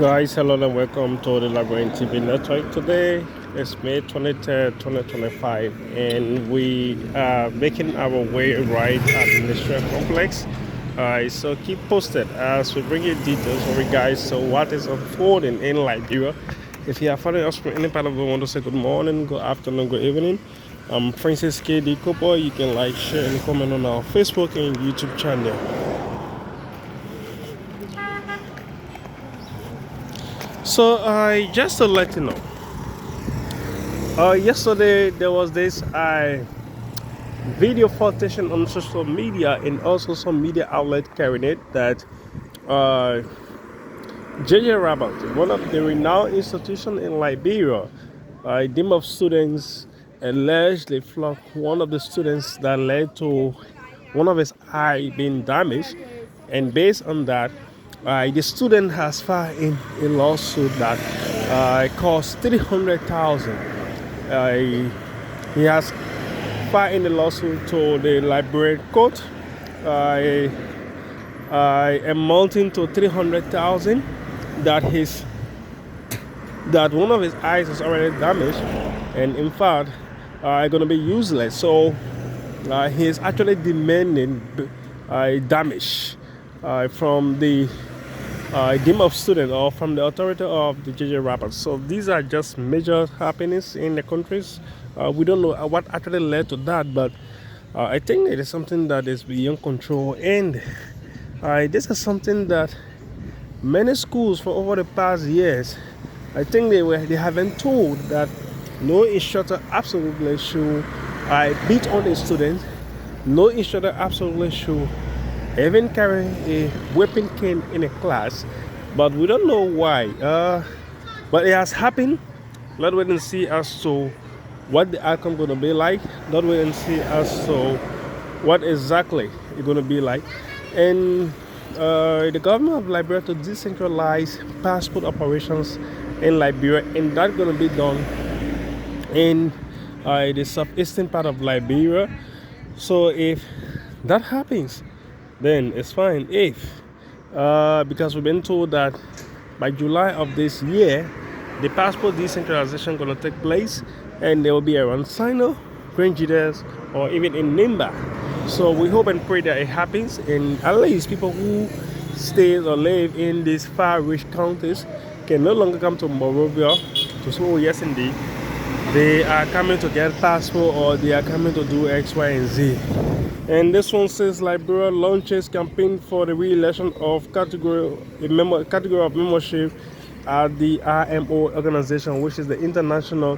Guys, hello and welcome to the Liberian TV network. Today is May 23rd, 2025, and we are making our way right at the Ministerial Complex. So keep posted as we bring you details for you guys. So what is unfolding in Liberia? If you are following us from any part of the world, want to say good morning, good afternoon, good evening. I'm Francis KD Cooper. You can like, share, and comment on our Facebook and YouTube channel. So just to let you know, yesterday there was this video flotation on social media and also some media outlet carrying it that JJ Rabbit, one of the renowned institutions in Liberia, a team of students allegedly flogged one of the students that led to one of his eye being damaged, and based on that, the student has filed in a lawsuit that cost 300,000. He has filed in the lawsuit to the Liberian court, amounting to 300,000. That one of his eyes is already damaged, and in fact, going to be useless. So he is actually demanding damage from the team of students or from the authority of the JJ Rabbit. So these are just major happenings in the countries. We don't know what actually led to that, but I think it is something that is beyond control, and this is something that many schools for over the past years, I think they have been told that no instructor absolutely should beat on a student. No instructor absolutely should even carry a weapon cane in a class, but we don't know why. But it has happened. Let's wait and see as to what the outcome going to be like. Let's wait and see as to what exactly it's going to be like. And the government of Liberia to decentralize passport operations in Liberia, and that's going to be done in the southeastern part of Liberia. So if that happens, then it's fine. If because we've been told that by July of this year, the passport decentralization going to take place, and there will be around Sino, Grangides, or even in Nimba. So we hope and pray that it happens, and at least people who stay or live in these far-reach counties can no longer come to Monrovia to say, oh yes indeed, they are coming to get passport or they are coming to do X, Y, and Z. And this one says Liberia launches campaign for the re-election of category of membership at the IMO organization, which is the International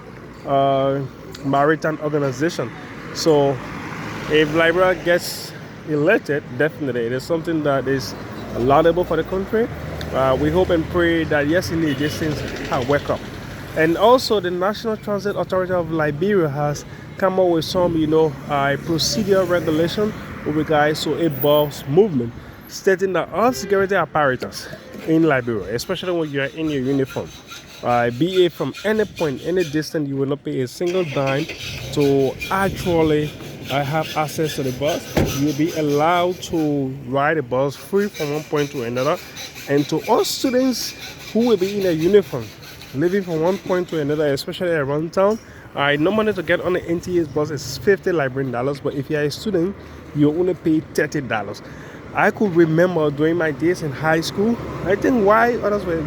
Maritime Organization. So if Liberia gets elected, definitely it is something that is laudable for the country. We hope and pray that yes indeed these things are work up. And also the National Transit Authority of Liberia has come up with some procedural regulation with regards to a bus movement, stating that all security apparatus in Liberia, especially when you are in your uniform, be it from any point, any distance, you will not pay a single dime to actually have access to the bus. You'll be allowed to ride a bus free from one point to another. And to all students who will be in a uniform, living from one point to another, especially around town, normally to get on the NTA's bus is $50 Liberian dollars, but if you are a student, you only pay $30. I could remember during my days in high school, I think why others were,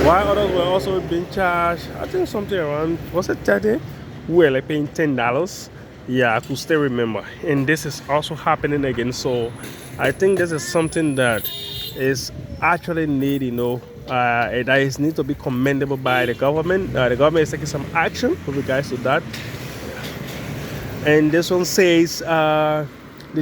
why others were also being charged, I think something around, was it 30? We were like paying $10. Yeah, I could still remember. And this is also happening again. So I think this is something that is actually needed, that is need to be commendable by the government. The government is taking some action with regards to that. And this one says the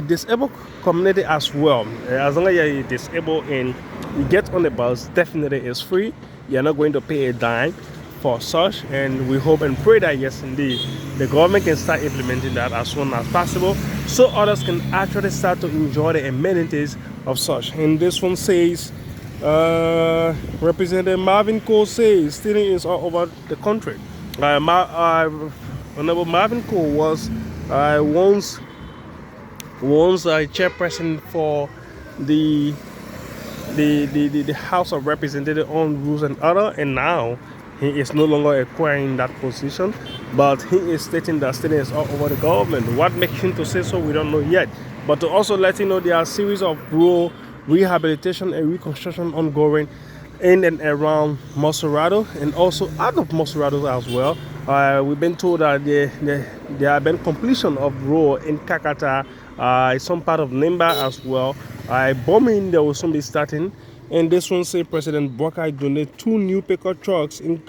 disabled community as well. As long as you're disabled and you get on the bus, definitely it's free. You're not going to pay a dime for such, and we hope and pray that yes indeed the government can start implementing that as soon as possible, so others can actually start to enjoy the amenities of such. And this one says Representative Marvin Cole says stealing is all over the country. Honorable Marvin Cole was once a chairperson for the the House of Representatives on rules and order, and now he is no longer acquiring that position, but he is stating that state is all over the government. What makes him to say so, we don't know yet. But to also let you know, there are a series of rural rehabilitation and reconstruction ongoing in and around Monrovia and also out of Monrovia as well. We've been told that there have been completion of road in Kakata, some part of Nimba as well. Bombing there will soon be starting. And this one say President Buchanan donated 2 new pickup trucks to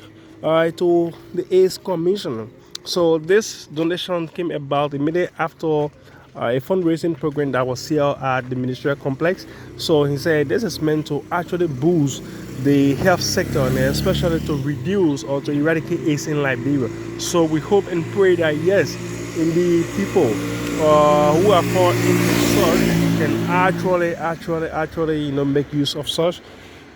the AIDS Commission. So this donation came about immediately after a fundraising program that was held at the ministerial complex. So he said this is meant to actually boost the health sector and especially to reduce or to eradicate AIDS in Liberia. So we hope and pray that yes, in the people who are fall into such can actually make use of such.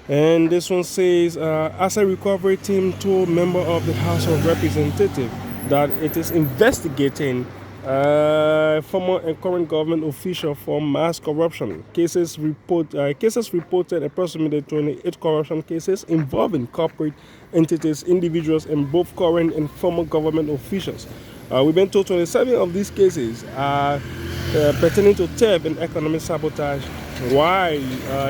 And this one says, as a recovery team told member of the House of Representatives that it is investigating former and current government official for mass corruption. Cases reported approximately 28 corruption cases involving corporate entities, individuals, and both current and former government officials. We've been told 27 of these cases are pertaining to theft and economic sabotage, while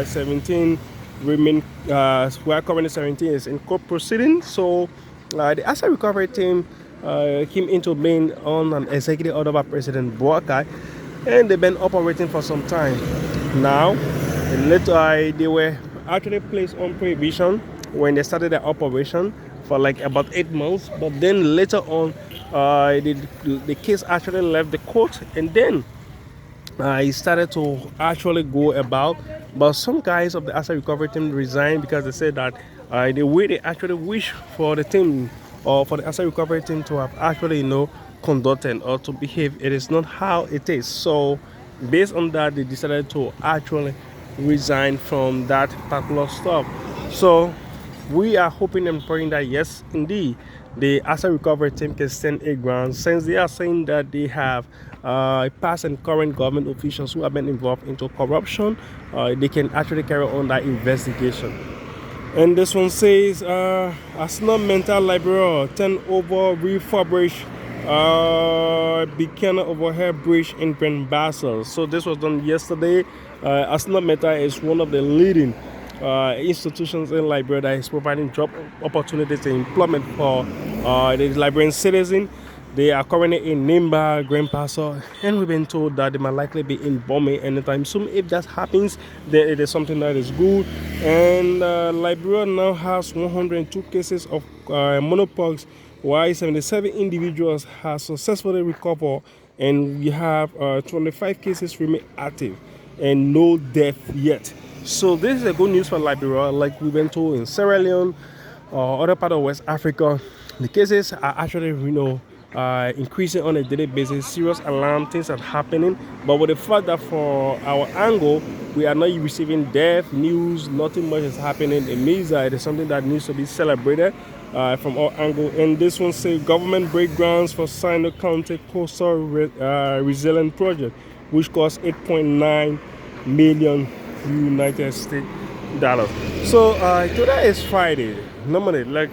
17 remain, while currently 17 is in court proceedings. So the asset recovery team came into being on an executive order by President Buchanan, and they've been operating for some time. Now, later they were actually placed on prohibition when they started their operation for like about 8 months, but then later on the case actually left the court, and then it started to actually go about. But some guys of the asset recovery team resigned because they said that the way they actually wish for the team or for the asset recovery team to have actually conducted or to behave, it is not how it is. So based on that, they decided to actually resign from that particular stuff. So we are hoping and praying that yes, indeed, the asset recovery team can stand a ground, since they are saying that they have past and current government officials who have been involved into corruption. They can actually carry on that investigation. And this one says, Arcelomital Liberia turn over refurbished Buchanan overhead bridge in Grand Basel. So this was done yesterday. Arcelomital is one of the leading institutions in Liberia that is providing job opportunities and employment for the Liberian citizens. They are currently in Nimba, Grand Basel, and we've been told that they might likely be in Bombay anytime soon. If that happens, then it is something that is good. And Liberia now has 102 cases of Mpox, while 77 individuals have successfully recovered, and we have 25 cases remain active and no death yet. So this is a good news for Liberia. Like we've been told in Sierra Leone or other part of West Africa, the cases are actually increasing on a daily basis. Serious alarm, things are happening. But with the fact that for our angle, we are not receiving death news, nothing much is happening, it means that it is something that needs to be celebrated from our angle. And this one says government breakgrounds for Sino County Coastal Resilience Project, which costs 8.9 million United States dollars. So today is Friday. Normally, like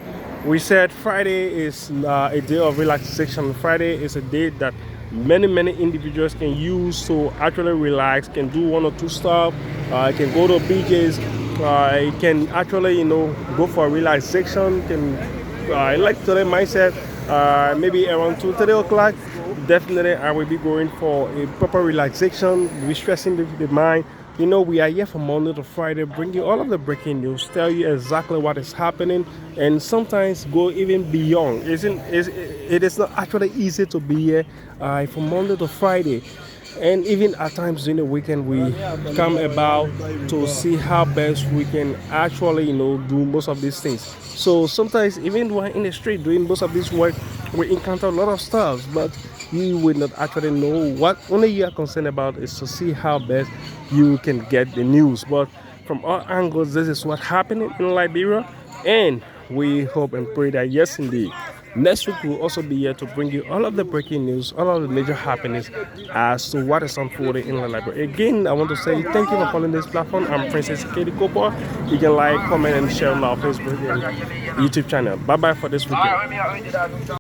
we said, Friday is a day of relaxation. Friday is a day that many individuals can use to actually relax, can do one or two stuff, can go to beaches, can actually go for relaxation, can like today myself, maybe around 2:30 o'clock, definitely I will be going for a proper relaxation, re-stressing the mind. We are here from Monday to Friday, bring you all of the breaking news, tell you exactly what is happening, and sometimes go even beyond. It is not actually easy to be here from Monday to Friday. And even at times during the weekend, we come about to see how best we can actually, do most of these things. So sometimes even when in the street doing most of this work, we encounter a lot of stuff, but you will not actually know. What only you are concerned about is to see how best you can get the news. But from all angles, this is what's happening in Liberia, and we hope and pray that yes, indeed, Next week, we'll also be here to bring you all of the breaking news, all of the major happenings as to what is unfolding in the library. Again, I want to say thank you for following this platform. I'm Princess Katie Cooper. You can like, comment, and share on our Facebook and YouTube channel. Bye-bye for this weekend.